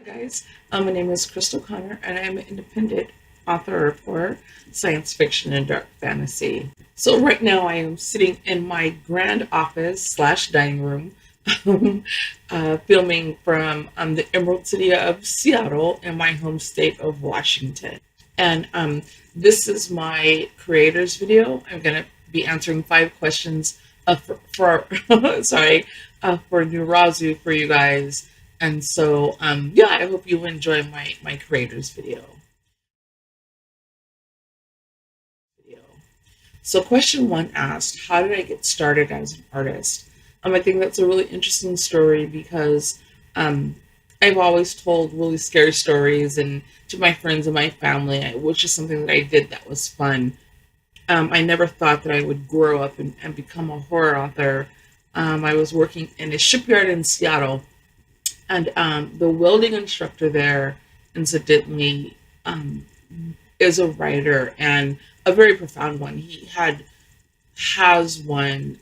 Hi guys, my name is Crystal Connor, and I'm an independent author for science fiction and dark fantasy. So right now I am sitting in my grand office slash dining room, filming from the Emerald City of Seattle in my home state of Washington. And this is my creators video. I'm gonna be answering 5 questions sorry, for Narazu for you guys. And so, yeah, I hope you enjoy my creators video. So, question one asked, "How did I get started as an artist?" I think that's a really interesting story because um, I've always told really scary stories and to my friends and my family, which is something that I did that was fun. I never thought that I would grow up and become a horror author. I was working in a shipyard in Seattle, and the welding instructor there, incidentally, um, is a writer and a very profound one. Has won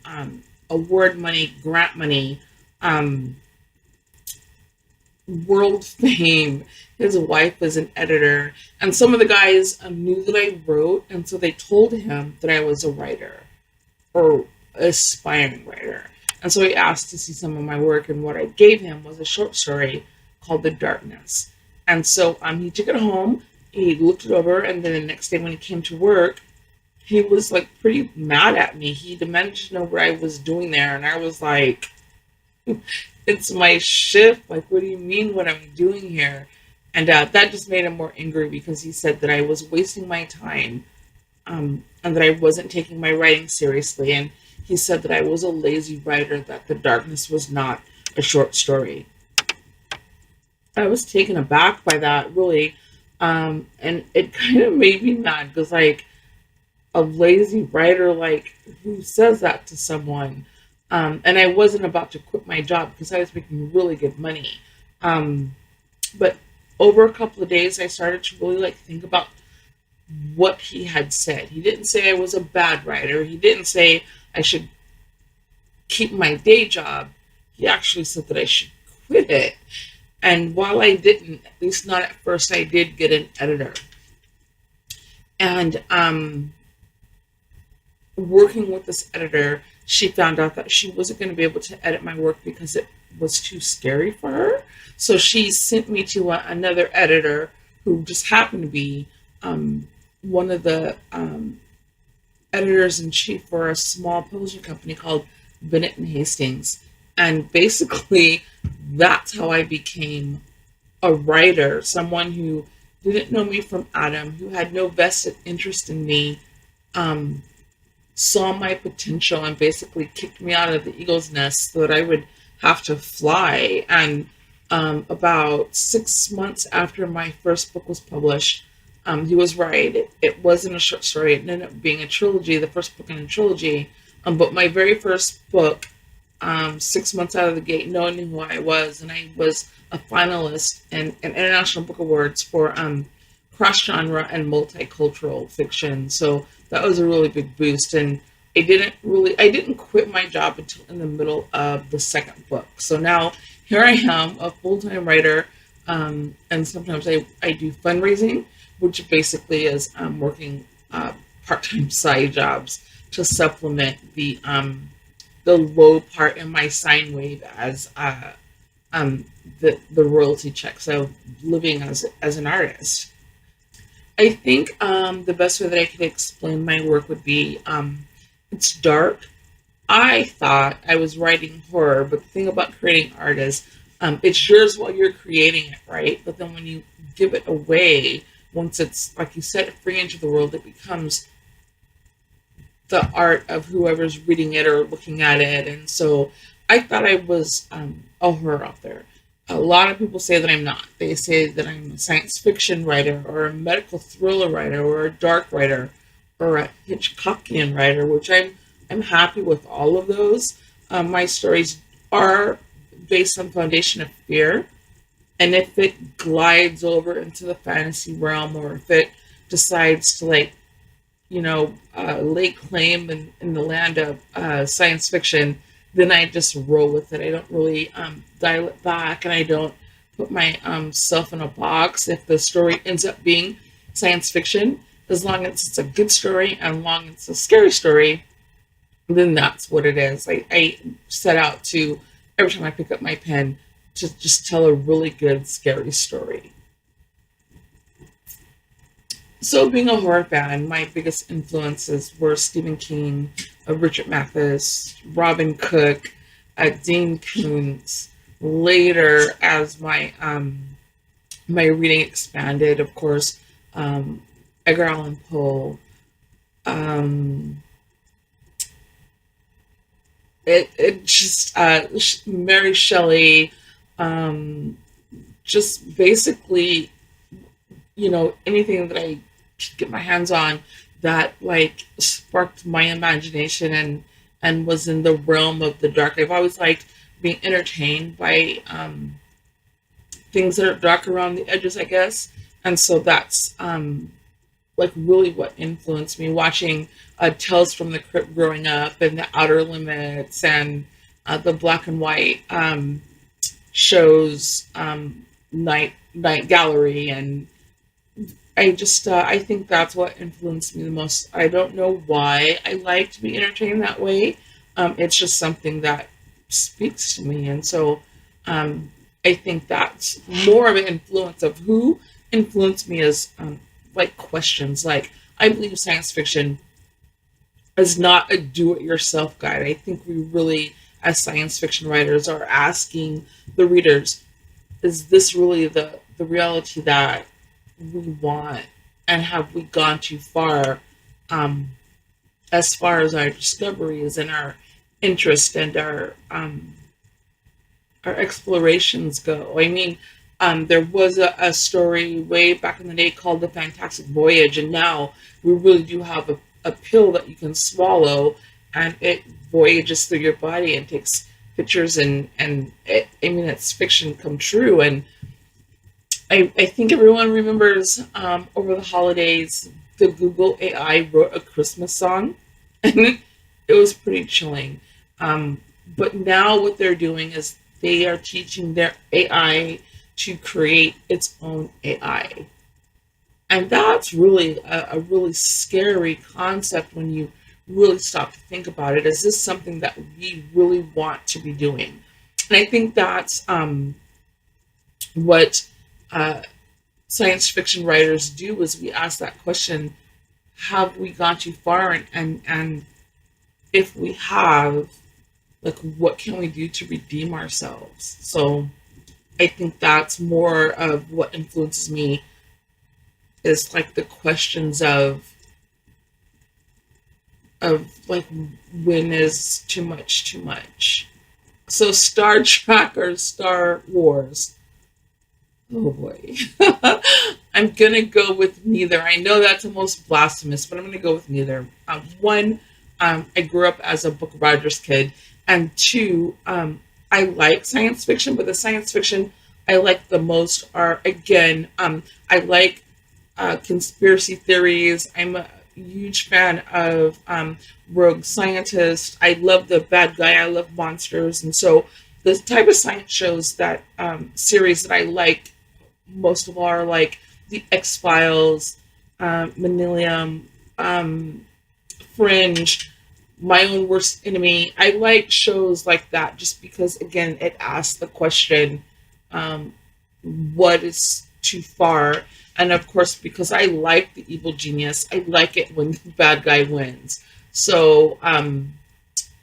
award money, grant money, um, world fame. His wife is an editor, and some of the guys knew that I wrote, and so they told him that I was a writer or aspiring writer. And so he asked to see some of my work, and what I gave him was a short story called The Darkness. And so he took it home, he looked it over, and then the next day when he came to work, he was like pretty mad at me. He demanded to know what I was doing there, and I was like, it's my shift. Like, what do you mean what I'm doing here? And that just made him more angry because he said that I was wasting my time, and that I wasn't taking my writing seriously. And he said that I was a lazy writer, that The Darkness was not a short story. I was taken aback by that, really. And it kind of made me mad because, like, a lazy writer, like, who says that to someone? And I wasn't about to quit my job because I was making really good money. Um, but over a couple of days, I started to really like think about what he had said. He didn't say I was a bad writer. He didn't say I should keep my day job. He actually said that I should quit it. And while I didn't, at least not at first, I did get an editor. And working with this editor, she found out that she wasn't going to be able to edit my work because it was too scary for her. So she sent me to another editor who just happened to be one of the editors in chief for a small publishing company called Bennett and Hastings. And basically, that's how I became a writer, someone who didn't know me from Adam, who had no vested interest in me, um, saw my potential and basically kicked me out of the eagle's nest so that I would have to fly. And about 6 months after my first book was published, he was right. It wasn't a short story. It ended up being a trilogy, the first book in a trilogy. But my very first book, 6 months out of the gate, no one knew who I was, and I was a finalist in International Book Awards for cross-genre and multicultural fiction. So that was a really big boost, and I didn't quit my job until in the middle of the second book. So now here I am, a full-time writer, and sometimes I do fundraising, which basically is working part-time side jobs to supplement the low part in my sine wave as the royalty check. So living as an artist. I think the best way that I could explain my work would be it's dark. I thought I was writing horror, but the thing about creating art is it's yours while you're creating it, right? But then when you give it away, once it's, like you set it free into the world, it becomes the art of whoever's reading it or looking at it. And so I thought I was a horror author. A lot of people say that I'm not. They say that I'm a science fiction writer or a medical thriller writer or a dark writer or a Hitchcockian writer, which I'm happy with all of those. My stories are based on foundation of fear, and if it glides over into the fantasy realm, or if it decides to, like, lay claim in the land of science fiction, then I just roll with it. I don't really dial it back, and I don't put my self in a box if the story ends up being science fiction. As long as it's a good story and long as it's a scary story, then that's what it is. I set out to, every time I pick up my pen, to just tell a really good scary story. So, being a horror fan, my biggest influences were Stephen King, Richard Mathis, Robin Cook, Dean Koontz. Later, as my reading expanded, of course, um, Edgar Allan Poe. Um, it just Mary Shelley, um, just basically, anything that I could get my hands on that like sparked my imagination and was in the realm of the dark. I've always liked being entertained by things that are dark around the edges, I guess. And so that's like really what influenced me watching Tales from the Crypt growing up, and the Outer Limits, and the black and white shows, Night Gallery, and I think that's what influenced me the most. I don't know why I like to be entertained that way. It's just something that speaks to me, and so um, I think that's more of an influence of who influenced me as like questions. Like, I believe science fiction is not a do-it-yourself guide. I think we really, as science fiction writers, are asking the readers, is this really the reality that we want, and have we gone too um, far as our discoveries and our interest and our explorations go? I mean, there was a story way back in the day called The Fantastic Voyage, and now we really do have a pill that you can swallow, and it voyages through your body and takes pictures, and I mean, it's fiction come true. And I think everyone remembers over the holidays, the Google AI wrote a Christmas song, and it was pretty chilling. But now what they're doing is they are teaching their AI to create its own AI. And that's really a really scary concept when you really stop to think about it. Is this something that we really want to be doing? And I think that's what uh, science fiction writers do, is we ask that question, have we gone too far? And if we have, like, what can we do to redeem ourselves? So I think that's more of what influences me, is like the questions of like, when is too much too much? So Star Trek or Star Wars? Oh boy. I'm gonna go with neither. I know that's almost blasphemous, but I'm gonna go with neither. One, I grew up as a Book of Rogers kid, and two, I like science fiction, but the science fiction I like the most are, again, I like conspiracy theories. I'm a huge fan of rogue scientists. I love the bad guy. I love monsters, and so the type of science shows that series that I like most of all are like the X Files, Millennium, Fringe, My Own Worst Enemy. I like shows like that just because, again, it asks the question, um, what is too far? And of course, because I like the evil genius, I like it when the bad guy wins. So,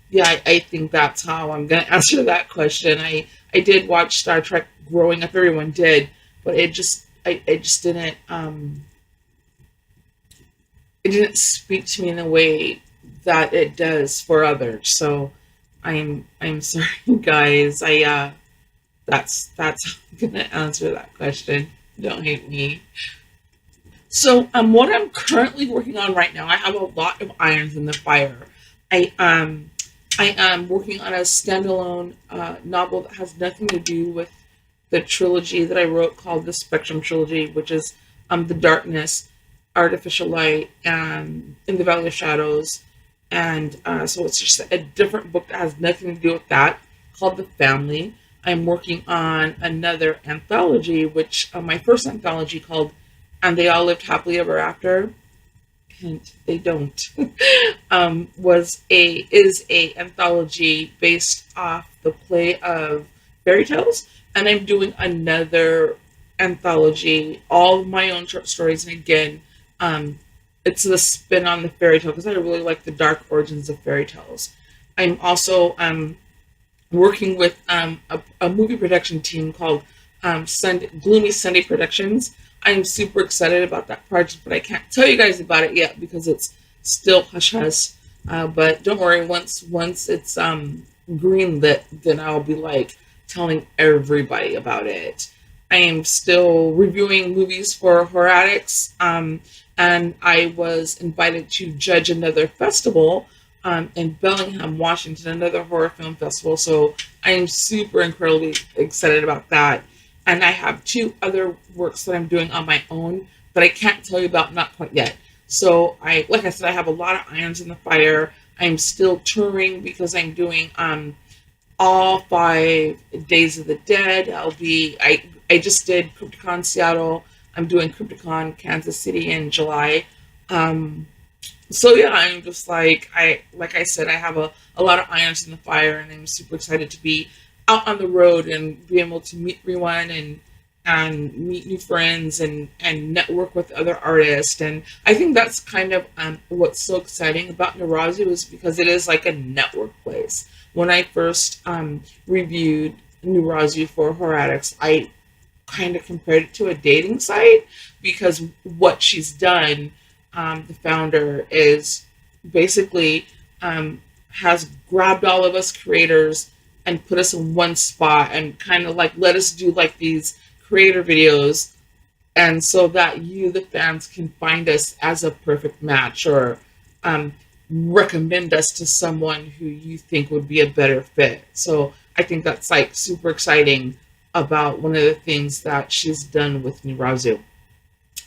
yeah, I think that's how I'm going to answer that question. I did watch Star Trek growing up, everyone did, but it just didn't, it didn't speak to me in the way that it does for others. So I'm sorry, guys. That's how I'm gonna answer that question. Don't hate me. So what I'm currently working on right now, I have a lot of irons in the fire. I um I am working on a standalone novel that has nothing to do with the trilogy that I wrote called the Spectrum Trilogy, which is The Darkness, Artificial Light, and In the Valley of Shadows. And so it's just a different book that has nothing to do with that, called The Family. I'm working on another anthology, which my first anthology called "And They All Lived Happily Ever After." Hint, they don't. Was a is a anthology based off the play of fairy tales, and I'm doing another anthology, all of my own short stories, and again, um, it's the spin on the fairy tale because I really like the dark origins of fairy tales. I'm also working with a movie production team called Gloomy Sunday Productions. I'm super excited about that project, but I can't tell you guys about it yet because it's still hush hush. But don't worry, once it's green lit, then I'll be like telling everybody about it. I am still reviewing movies for horror addicts, and I was invited to judge another festival in Bellingham, Washington, another horror film festival. So I am super incredibly excited about that. And I have two other works that I'm doing on my own that I can't tell you about, not quite yet. So like I said, I have a lot of irons in the fire. I'm still touring because I'm doing all 5 Days of the Dead. I just did Crypticon Seattle. I'm doing Crypticon Kansas City in July. Um, so yeah, I'm just like I said, I have a lot of irons in the fire, and I'm super excited to be out on the road and be able to meet everyone and meet new friends and network with other artists. And I think that's kind of what's so exciting about Narazu is because it is like a network place. When I first reviewed Narazu for Horror Addicts, I kind of compared it to a dating site because what she's done, the founder, is basically has grabbed all of us creators and put us in one spot and kind of like let us do like these creator videos, and so that you, the fans, can find us as a perfect match or um, recommend us to someone who you think would be a better fit. So I think that's like super exciting about one of the things that she's done with Nirazu.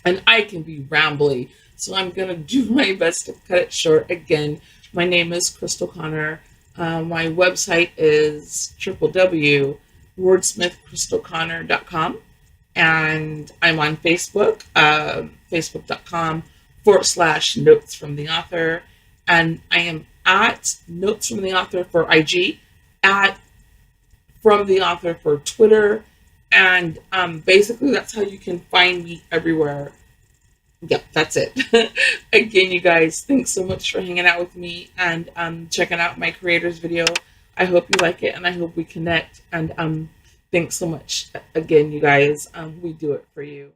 And I can be rambly, so I'm gonna do my best to cut it short. Again, my name is Crystal Connor. My website is www.wordsmithcrystalconnor.com, and I'm on Facebook, facebook.com/notes from the author, and I am at notes from the author for IG, at from the author for Twitter, and basically that's how you can find me everywhere. Yep, that's it. Again, you guys, thanks so much for hanging out with me and checking out my creators video. I hope you like it, and I hope we connect. And thanks so much again, you guys. We do it for you.